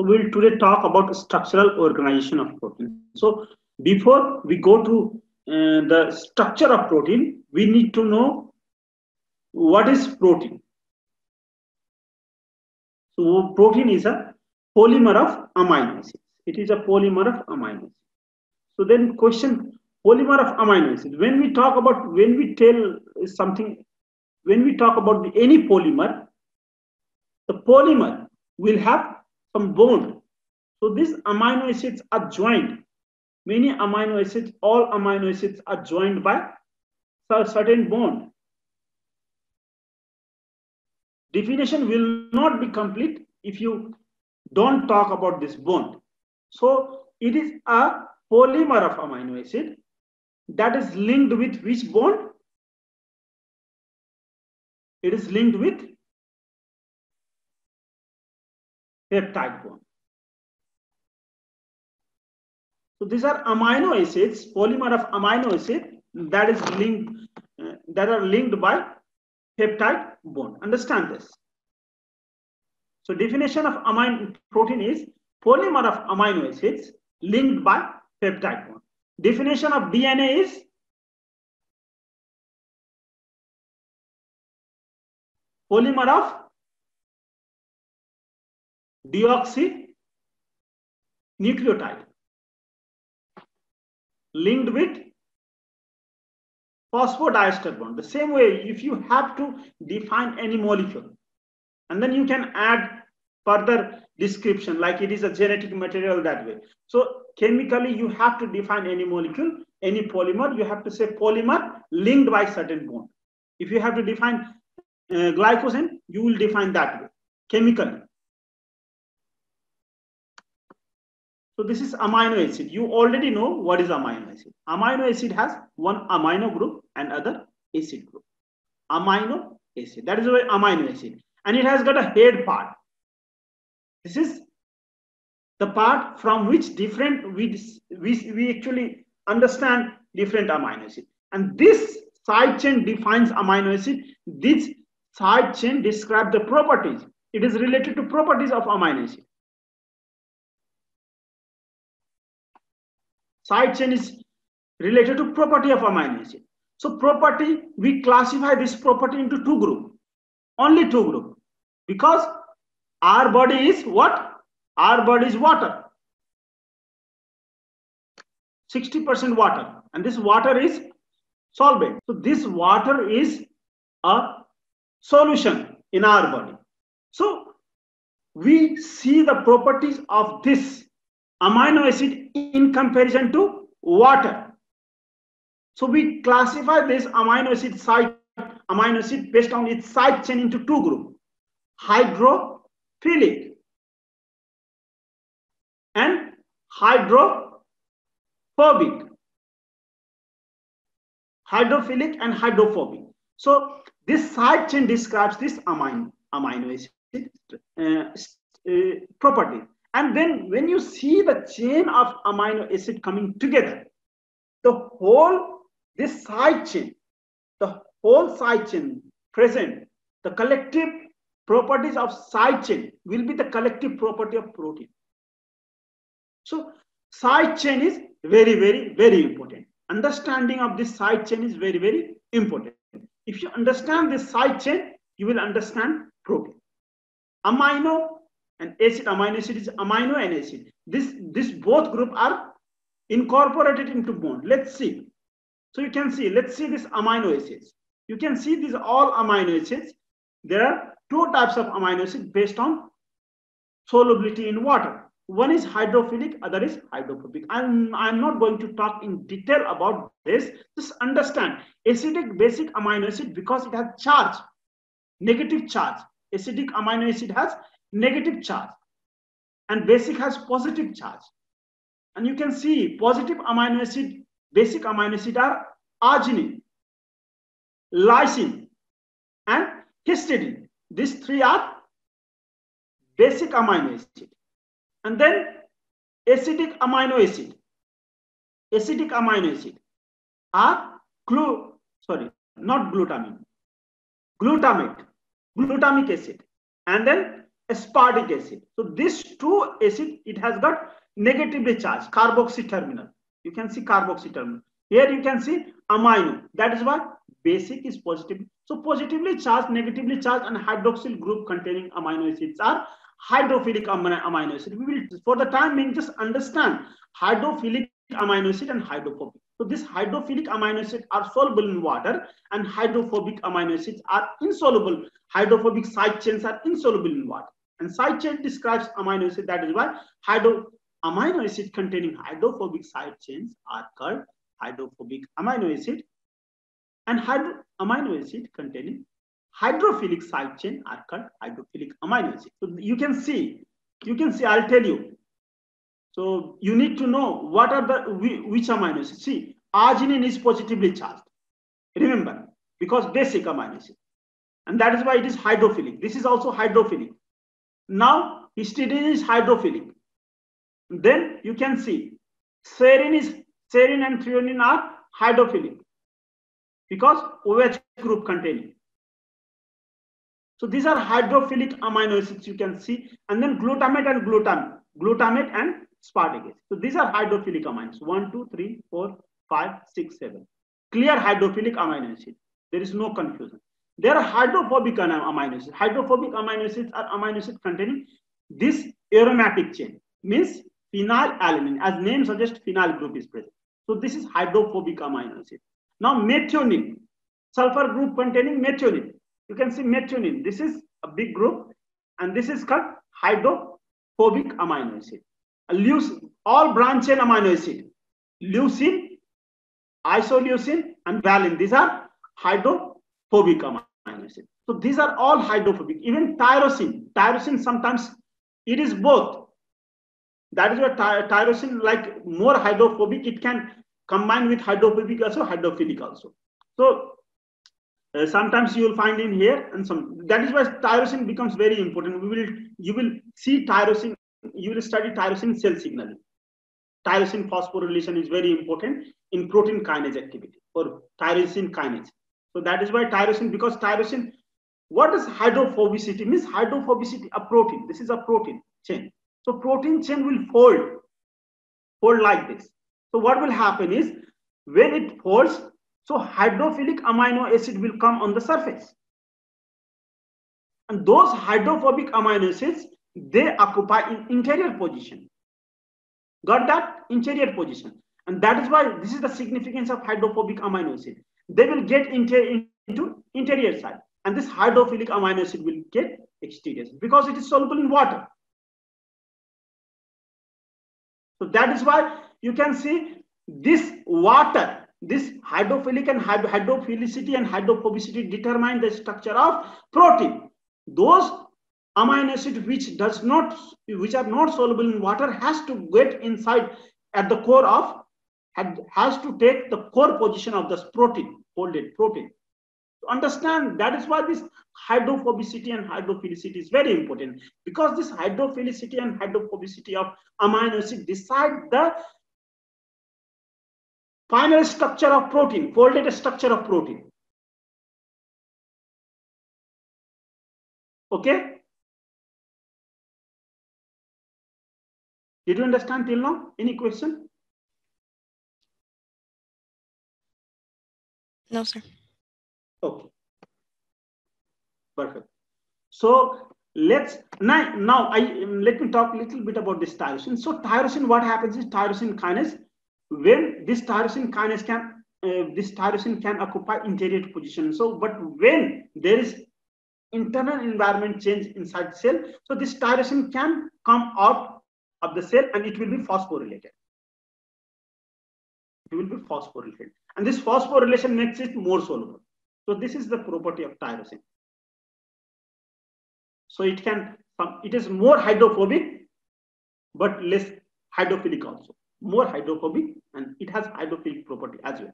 So we'll today talk about structural organization of protein. So before we go to the structure of protein, we need to know what is protein. So protein is a polymer of amino acids. It is a polymer of amino acids. So then question, polymer of amino acids. When we talk about, when we tell something, when we talk about any polymer, the polymer will have some bond. So these amino acids are joined. Many amino acids, all amino acids are joined by a certain bond. Definition will not be complete if you don't talk about this bond. So it is a polymer of amino acid that is linked with which bond? It is linked with peptide bond. So these are amino acids, polymer of amino acid that is linked, that are linked by peptide bond. Understand this. So definition of amino protein is polymer of amino acids linked by peptide bond. Definition of DNA is polymer of deoxynucleotide linked with phosphodiester bond. The same way, if you have to define any molecule, and then you can add further description like it is a genetic material that way. So chemically, you have to define any molecule, any polymer, you have to say polymer linked by certain bond. If you have to define glycogen, you will define that way, chemically. So this is amino acid. You already know what is amino acid. Amino acid has one amino group and other acid group. Amino acid. That is why amino acid. And it has got a head part. This is the part from which different we actually understand different amino acid. And this side chain defines amino acid. This side chain describes the properties. It is related to properties of amino acid. Side chain is related to property of amino acid. So property, we classify this property into two groups. Only two groups. Because our body is what? Our body is water. 60% water. And this water is solvent. So this water is a solution in our body. So we see the properties of this amino acid in comparison to water. So we classify this amino acid based on its side chain into two groups, hydrophilic and hydrophobic. Hydrophilic and hydrophobic. So this side chain describes this amino acid property. And then when you see the chain of amino acid coming together, the whole side chain present, the collective properties of side chain will be the collective property of protein. So side chain is very, very, very important. Understanding of this side chain is very, very important. If you understand this side chain, you will understand protein. Amino and acid, amino acid is amino and acid. This both group are incorporated into bond. Let's see. So you can see, let's see this amino acids. You can see these all amino acids. There are two types of amino acids based on solubility in water. One is hydrophilic, other is hydrophobic. I'm not going to talk in detail about this. Just understand acidic basic amino acid because it has charge, negative charge. Acidic amino acid has negative charge and basic has positive charge. And you can see positive amino acid, basic amino acid are arginine, lysine and histidine. These three are basic amino acid. And then acidic amino acid are glutamic acid. And then aspartic acid. So this two acid, it has got negatively charged carboxy terminal. You can see carboxy terminal. Here you can see amino. That is why basic is positive. So positively charged, negatively charged, and hydroxyl group containing amino acids are hydrophilic amino acid. We will, for the time being, just understand hydrophilic amino acid and hydrophobic. So these hydrophilic amino acids are soluble in water, and hydrophobic amino acids are insoluble. Hydrophobic side chains are insoluble in water. And side chain describes amino acid. That is why amino acid containing hydrophobic side chains are called hydrophobic amino acid, and amino acid containing hydrophilic side chain are called hydrophilic amino acid. So you can see, I'll tell you. So you need to know what are the which amino acids. See, arginine is positively charged. Remember, because basic amino acid, and that is why it is hydrophilic. This is also hydrophilic. Now histidine is hydrophilic. Then you can see serine and threonine are hydrophilic because OH group containing. So these are hydrophilic amino acids you can see, and then glutamate and aspartic acid. So these are hydrophilic amines. 1, 2, 3, 4, 5, 6, 7. Clear hydrophilic amino acid. There is no confusion. There are hydrophobic amino acids. Hydrophobic amino acids are amino acids containing this aromatic chain, means phenylalanine. As name suggests, phenyl group is present. So this is hydrophobic amino acid. Now methionine, sulfur group containing methionine. You can see methionine. This is a big group, and this is called hydrophobic amino acid. Leucine, all branch chain amino acid. Leucine, isoleucine, and valine. These are hydrophobic amino acid. So these are all hydrophobic. Even tyrosine. Tyrosine sometimes it is both. That is why tyrosine, like more hydrophobic, it can combine with hydrophobic also, hydrophilic also. So sometimes you will find in here, and some. That is why tyrosine becomes very important. You will see tyrosine. You will study tyrosine cell signaling. Tyrosine phosphorylation is very important in protein kinase activity or tyrosine kinase. So that is why tyrosine, because tyrosine, what is hydrophobicity? Means hydrophobicity, a protein. This is a protein chain. So protein chain will fold like this. So what will happen is, when it folds, so hydrophilic amino acid will come on the surface. And those hydrophobic amino acids, they occupy in interior position. Got that? Interior position. And that is why this is the significance of hydrophobic amino acid. They will get into interior side. And this hydrophilic amino acid will get exterior because it is soluble in water. So that is why you can see this water, this hydrophilic and hydrophilicity and hydrophobicity determine the structure of protein. Those amino acids which are not soluble in water has to get inside at the core of, has to take the core position of this protein, folded protein. To understand, that is why this hydrophobicity and hydrophilicity is very important, because this hydrophilicity and hydrophobicity of amino acid decide the final structure of protein, folded structure of protein. Okay? Did you understand till now? Any question? No, sir. Okay. Perfect. So let me talk a little bit about this tyrosine. So tyrosine, what happens is tyrosine kinase, when this tyrosine kinase can occupy interior position. So, but when there is internal environment change inside the cell, so this tyrosine can come out of the cell and it will be phosphorylated. It will be phosphorylated, and this phosphorylation makes it more soluble. So this is the property of tyrosine. So it is more hydrophobic, but less hydrophilic also. More hydrophobic, and it has hydrophilic property as well.